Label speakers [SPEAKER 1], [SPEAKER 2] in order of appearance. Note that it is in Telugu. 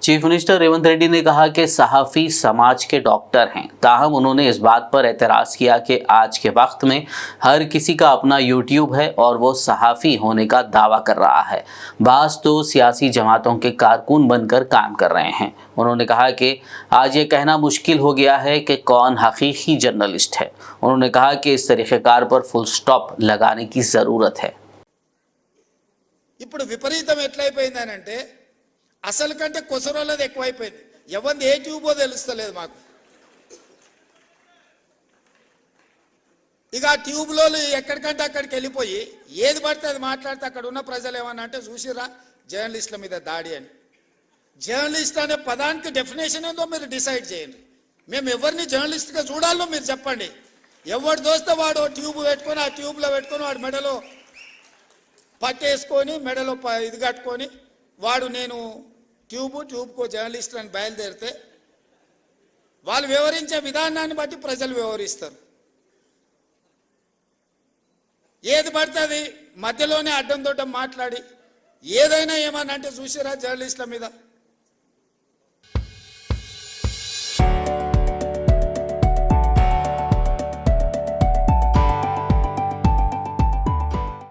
[SPEAKER 1] चीफ मिनिस्टर रेवंत रेड्डी ने कहा कि सहाफ़ी समाज के डॉक्टर हैं। ताहम उन्होंने इस बात पर एतराज़ किया कि आज के वक्त में हर किसी का अपना यूट्यूब है और वो सहाफ़ी होने का दावा कर रहा है। बास तो सियासी जमातों के कारकुन बनकर काम कर रहे हैं। उन्होंने कहा कि आज ये कहना मुश्किल हो गया है कि कौन हकीकी जर्नलिस्ट है। उन्होंने कहा कि इस तरीक़ेकार पर फुल स्टॉप लगाने की ज़रूरत है।
[SPEAKER 2] ఇప్పుడు విపరీతం ఎట్లయిపోయిందనంటే అసలు కంటే కొసరోలది ఎక్కువైపోయింది. ఎవరిది ఏ ట్యూబో తెలుస్తలేదు మాకు. ఇక ఆ ట్యూబ్లో ఎక్కడికంటే అక్కడికి వెళ్ళిపోయి ఏది పడితే అది మాట్లాడితే అక్కడ ఉన్న ప్రజలు ఏమన్నా అంటే చూసిరా జర్నలిస్టుల మీద దాడి అని. జర్నలిస్ట్ అనే పదానికి డెఫినేషన్ ఏందో మీరు డిసైడ్ చేయండి. మేము ఎవరిని జర్నలిస్ట్గా చూడాలో మీరు చెప్పండి. ఎవరు దోస్తే వాడు ట్యూబ్ పెట్టుకొని ఆ ట్యూబ్లో పెట్టుకొని వాడు మెడలో పట్టేసుకొని మెడలో ఇది కట్టుకొని వాడు నేను ట్యూబ్కో జర్నలిస్ట్ అని బయలుదేరితే వాళ్ళు వివరించే విధానాన్ని బట్టి ప్రజలు వివరిస్తారు. ఏది పడితే అది మధ్యలోనే అడ్డం దొడ్డం మాట్లాడి ఏదైనా ఏమన్నా అంటే చూసిరా జర్నలిస్టుల మీద